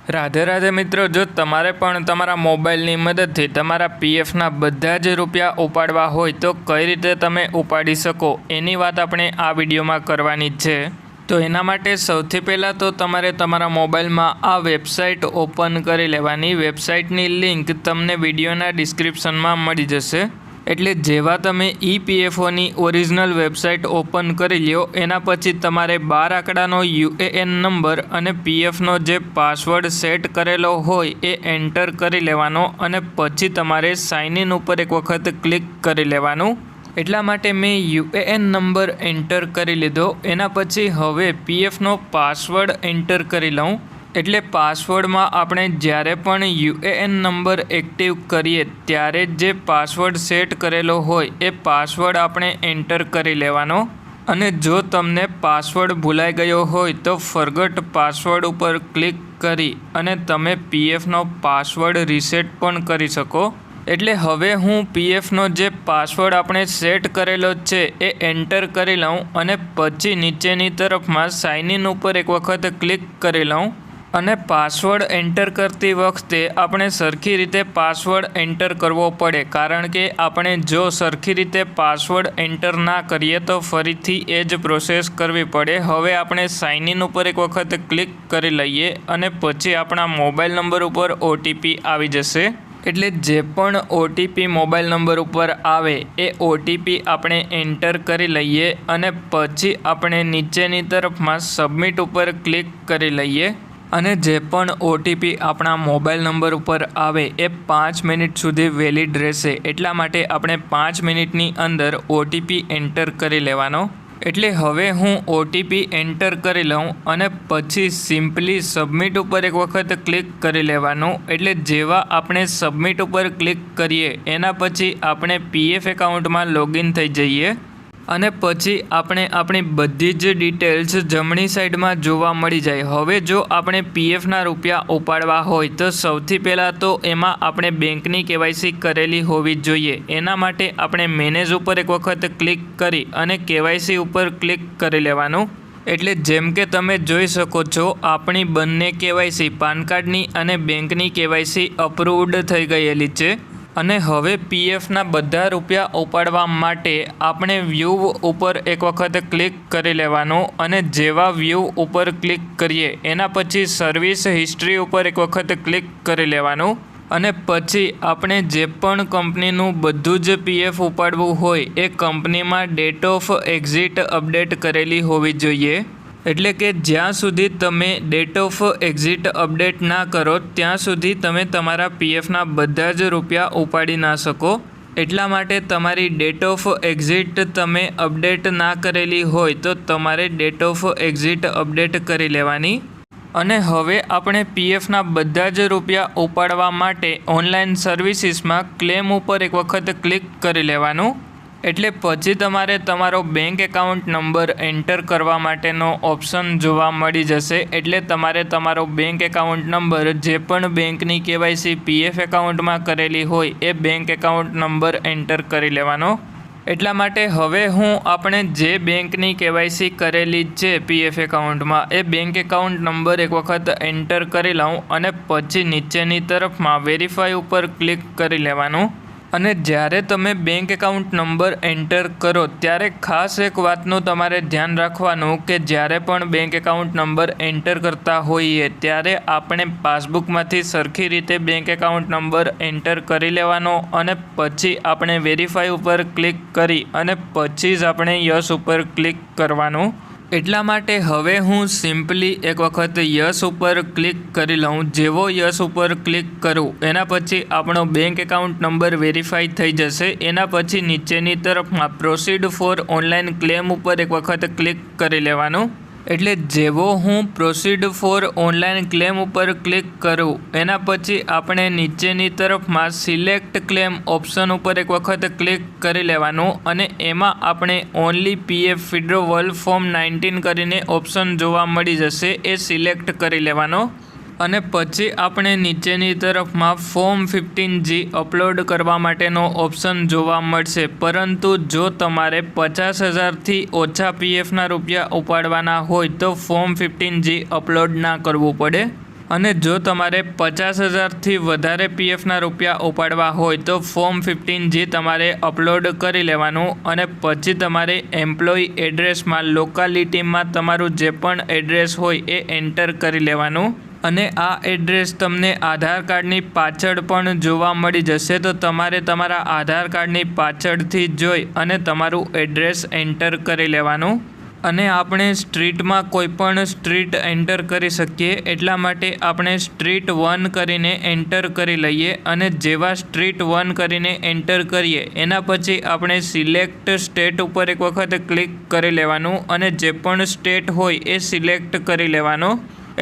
राधे राधे मित्रों, जो तमारे पण तमारा मोबाइलनी मददथी तमारा पीएफना बधा ज रूपिया उपाड़वा होय तो कई रीते तमे उपाड़ी शको एनी वात आपणे आ विडियोमां करवानी छे। तो एना माटे सौथी पहला तो तमारे तमारा मोबाइल में आ वेबसाइट ओपन करी लेवानी। वेबसाइटनी लिंक तमने विडियोना डिस्क्रिप्शन में मळी जशे। एटले जेवा तमे ईपीएफओनी ओरिजिनल वेबसाइट ओपन करी ल्यो एना पछी तमारे 12 आंकड़ानो यूएएन नंबर अने पीएफनो जे पासवर्ड सेट करेलो होय ए एंटर करी लेवानो अने पछी तमारे साइन इन उपर एक वखत क्लिक करी लेवानुं। एटला माटे मैं यूएएन नंबर एंटर करी लीधो। एना पछी हवे पीएफनो पासवर्ड एंटर करी लऊं। एटले पासवर्ड में आपणे ज्यारे पण यूएएन नंबर एक्टिव करीए त्यारे जे पासवर्ड सेट करेलो होय ए पासवर्ड आपणे एंटर करी लेवानो। अने जो तमने पासवर्ड भूलाई गयो होय तो फॉरगॉट पासवर्ड उपर क्लिक करी अने तमे पीएफनो पासवर्ड रीसेट पण करी शको। एटले हवे हूँ पीएफनो जे पासवर्ड आपणे सेट करेलो छे ए एंटर करी लऊं अने पछी नीचेनी तरफमां साइन इन उपर एक वखत क्लिक करी लऊं। अने पासवर्ड एंटर करती वखते आपणे सरखी रीते पासवर्ड एंटर करवो पड़े, कारण के आपणे जो सरखी रीते पासवर्ड एंटर ना करीए तो फरीथी ए ज प्रोसेस करवी पड़े। हवे आपणे साइन इन उपर एक वखत क्लिक करी लईए अने पछी आपणा मोबाइल नंबर उपर ओटीपी आवी जशे। एटले जे पण ओटीपी मोबाइल नंबर उपर आवे ए ओटीपी आपणे एंटर करी लईए अने पछी आपणे नीचेनी तरफमां सबमिट उपर क्लिक करी लईए। अने जे पण ओटीपी आपणा मोबाइल नंबर पर आवे ए 5 मिनिट सुधी वेलिड रहेशे। एटला माटे आपणे 5 मिनिटनी अंदर ओटीपी एंटर करी लेवानो। एटले हवे हूँ ओटीपी एंटर करी लऊं अने पछी सिम्पली सबमिट उपर एक वखत क्लिक करी लेवानुं। एटले जेवा आपणे सबमिट उपर क्लिक करीए एना पछी आपणे पीएफ एकाउंट में लॉगिन थई जईए अने पछी आपणे आपणी बधी ज डिटेल्स जमणी साइड में जोवा मळी जाय। हवे जो आपणे पीएफ ना रूपिया उपाड़वा होय तो सौथी पहला तो एमां आपणे बेंकनी केवायसी करेली होवी जोईए। एना माटे आपणे मेनेज उपर एक वखत क्लिक करी अने केवायसी उपर क्लिक करी लेवानुं। एटले जेम के तमे जोई शको छो आपणी बंने केवायसी पान कार्डनी अने बेंकनी केवायसी अप्रूव्ड थई गयेली छे। अने हवे पीएफना बधा रूपिया उपाड़वा माटे आपणे व्यू उपर एक वखत क्लिक करी लेवानुं अने जेवा व्यू उपर क्लिक करीए एना पछी सर्विस हिस्ट्री उपर एक वखत क्लिक करी लेवानुं अने पछी आपणे जे पण कंपनीनुं बधुं ज पीएफ उपाड़वुं होय ए कंपनीमां डेट ऑफ एक्झिट अपडेट करेली होवी जोईए। एटले के ज्यां सुधी तमे डेट ऑफ एक्झिट अपडेट ना करो त्यां सुधी तमे तमारा पीएफना बधा ज रूपिया उपाड़ी ना शको। एटला माटे तमारी डेट ऑफ एक्झिट तमे अपडेट ना करेली होय तो तमारे डेट ऑफ एक्झिट अपडेट करी लेवानी। अने हवे आपणे पीएफना बधा ज रूपिया उपाड़वा माटे ऑनलाइन सर्विसीसमां क्लेम उपर एक वखत क्लिक करी लेवानुं। एटले पछी तमारे तमारो बैंक एकाउंट नंबर एंटर करवा माटेनो ऑप्शन जोवा मळी जशे। एटले तमारे तमारो बैंक एकाउंट नंबर जे पण बेंकनी केवायसी पीएफ एकाउंट में करेली होय ए बैंक एकाउंट नंबर एंटर करी लेवानो। एटला माटे हवे हूँ आपणे जे बेंकनी केवायसी करेली छे पीएफ एकाउंट में ए बैंक एकाउंट नंबर एक वखत एंटर करी लऊं अने पछी नीचेनी तरफमां वेरीफाई उपर क्लिक करी लेवानुं। अने ज्यारे तमे बैंक एकाउंट नंबर एंटर करो त्यारे खास एक वातनुं तमारे ध्यान राखवानुं के ज्यारे पण बैंक एकाउंट नंबर एंटर करता होईए त्यारे आपणे पासबुकमांथी सरखी रीते बैंक एकाउंट नंबर एंटर करी लेवानो अने पछी आपणे वेरीफाई उपर क्लिक करी अने पछी ज आपणे यस उपर क्लिक करवानुं। एटला माटे हवे हूँ सिम्पली एक वखत यस उपर क्लिक करी लऊं। जेवो यस उपर क्लिक करूँ एना पछी आपणो बैंक एकाउंट नंबर वेरीफाई थई जशे। एना पछी नीचेनी तरफमां प्रोसीड फॉर ऑनलाइन क्लेम उपर एक वखत क्लिक करी लेवानुं। एटले जेवो हूँ प्रोसीड फॉर ऑनलाइन क्लेम उपर क्लिक करूँ एना पछी आपणे नीचेनी तरफमां सिलेक्ट क्लेम ऑप्शन उपर एक वखत क्लिक करी लेवानुं अने एमां आपणे ओनली पीएफ विड्रोवल फॉर्म 19 करीने ऑप्शन जोवा मळी जशे ए सिलेक्ट करी लेवानो। अने पछी आपणे नीचेनी तरफमां फॉर्म 15G अपलोड करवा माटेनो ऑप्शन जोवा मळशे। परंतु जो तमारे 50,000 थी ओछा पीएफना रूपिया उपाड़वाना होय तो फॉर्म 15G अपलोड ना करवुं पड़े। અને જો તમારે 50,000થી વધારે પીએફના રૂપિયા ઉપાડવા હોય તો ફોર્મ 15 જે તમારે અપલોડ કરી લેવાનું અને પછી તમારે એમ્પ્લોયી એડ્રેસમાં લોકાલિટીમાં તમારું જે પણ એડ્રેસ હોય એ એન્ટર કરી લેવાનું અને આ એડ્રેસ તમને આધાર કાર્ડની પાછળ પણ જોવા મળી જશે તો તમારે તમારા આધાર કાર્ડની પાછળથી જોઈ અને તમારું એડ્રેસ એન્ટર કરી લેવાનું અને આપણે સ્ટ્રીટમાં કોઈપણ સ્ટ્રીટ એન્ટર કરી શકીએ એટલા માટે આપણે સ્ટ્રીટ 1 કરીને એન્ટર કરી લઈએ અને જેવા સ્ટ્રીટ 1 કરીને એન્ટર કરીએ એના પછી આપણે સિલેક્ટ સ્ટેટ ઉપર એક વખત ક્લિક કરી લેવાનું અને જે પણ સ્ટેટ હોય એ સિલેક્ટ કરી લેવાનો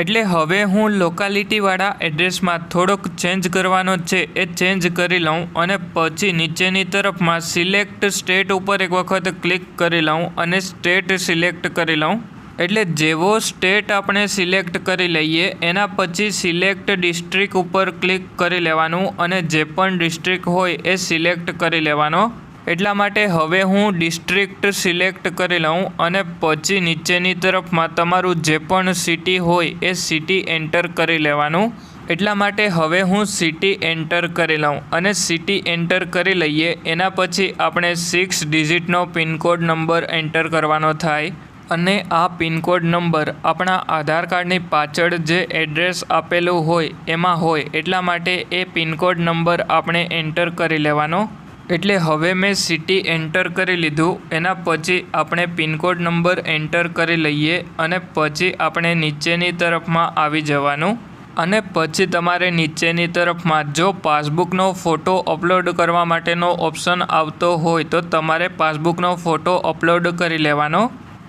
એટલે હવે હું લોકાલિટીવાળા એડ્રેસમાં થોડોક ચેન્જ કરવાનો છે એ ચેન્જ કરી લઉં અને પછી નીચેની તરફમાં સિલેક્ટ સ્ટેટ ઉપર એક વખત ક્લિક કરી લઉં અને સ્ટેટ સિલેક્ટ કરી લઉં એટલે જેવો સ્ટેટ આપણે સિલેક્ટ કરી લઈએ એના પછી સિલેક્ટ ડિસ્ટ્રિક્ટ ઉપર ક્લિક કરી લેવાનું અને જે પણ ડિસ્ટ્રિક્ટ હોય એ સિલેક્ટ કરી લેવાનો એટલા માટે હવે હું ડિસ્ટ્રિક્ટ સિલેક્ટ કરી લઉં અને પછી નીચેની તરફમાં તમારું જે પણ સિટી હોય એ સિટી એન્ટર કરી લેવાનું એટલા માટે હવે હું સિટી એન્ટર કરી લઉં અને સિટી એન્ટર કરી લઈએ એના પછી આપણે 6 ડિજિટનો પિનકોડ નંબર એન્ટર કરવાનો થાય અને આ પિનકોડ નંબર આપણા આધાર કાર્ડની પાછળ જે એડ્રેસ આપેલું હોય એમાં હોય એટલા માટે એ પિનકોડ નંબર આપણે એન્ટર કરી લેવાનો એટલે હવે મેં સિટી એન્ટર કરી લીધું એના પછી આપણે પિનકોડ નંબર એન્ટર કરી લઈએ અને પછી આપણે નીચેની તરફમાં આવી જવાનું અને પછી તમારે નીચેની તરફમાં જો પાસબુકનો ફોટો અપલોડ કરવા માટેનો ઓપ્શન આવતો હોય તો તમારે પાસબુકનો ફોટો અપલોડ કરી લેવાનો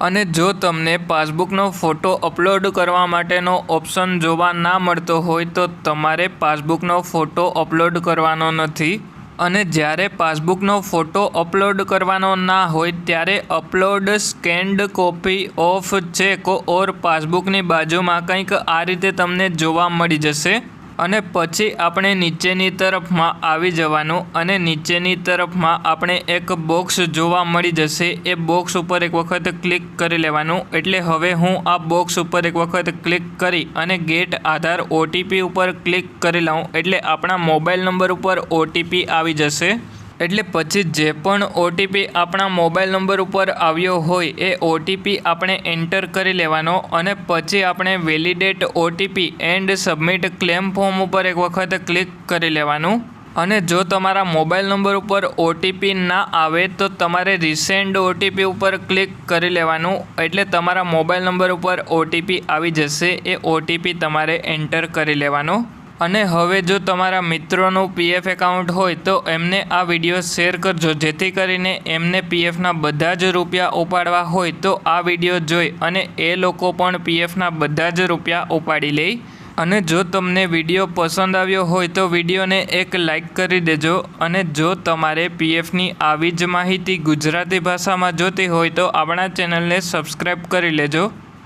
અને જો તમને પાસબુકનો ફોટો અપલોડ કરવા માટેનો ઓપ્શન જોવા ના મળતો હોય તો તમારે પાસબુકનો ફોટો અપલોડ કરવાનો નથી અને જ્યારે પાસબુકનો ફોટો અપલોડ કરવાનો ના હોય ત્યારે upload scanned copy of check ઓર પાસબુકની બાજુમાં કંઈક આ રીતે તમને જોવા મળી જશે અને પછી આપણે નીચેની તરફમાં આવી જવાનું અને નીચેની તરફમાં આપણે એક બોક્સ જોવા મળી જશે એ બોક્સ ઉપર એક વખત ક્લિક કરી લેવાનું એટલે હવે હું આ બોક્સ ઉપર એક વખત ક્લિક કરી અને ગેટ આધાર ઓટીપી ઉપર ક્લિક કરી લઉં એટલે આપણા મોબાઈલ નંબર ઉપર ઓટીપી આવી જશે એટલે પછી જે પણ ઓટીપી આપણા મોબાઈલ નંબર ઉપર આવ્યો હોય એ ઓટીપી આપણે એન્ટર કરી લેવાનો અને પછી આપણે validate OTP and submit claim form ઉપર એક વખત ક્લિક કરી લેવાનું અને જો તમારા મોબાઈલ નંબર ઉપર ઓટીપી ના આવે તો તમારે રિસેન્ડ ઓટીપી ઉપર ક્લિક કરી લેવાનું એટલે તમારા મોબાઈલ નંબર ઉપર ઓટીપી આવી જશે એ ઓટીપી તમારે એન્ટર કરી લેવાનો અને હવે જો તમારા મિત્રોનું પીએફ એકાઉન્ટ હોય તો એમને આ વિડીયો શેર કરજો જેથી કરીને એમને પીએફના બધા જ રૂપિયા ઉપાડવા હોય તો આ વિડીયો જોઈ અને એ લોકો પણ પીએફના બધા જ રૂપિયા ઉપાડી લે અને જો તમને વિડીયો પસંદ આવ્યો હોય તો વિડીયોને એક લાઈક કરી દેજો અને જો તમારે પીએફની આવી જ માહિતી ગુજરાતી ભાષામાં જોતી હોય તો આપણા ચેનલને સબસ્ક્રાઈબ કરી લેજો।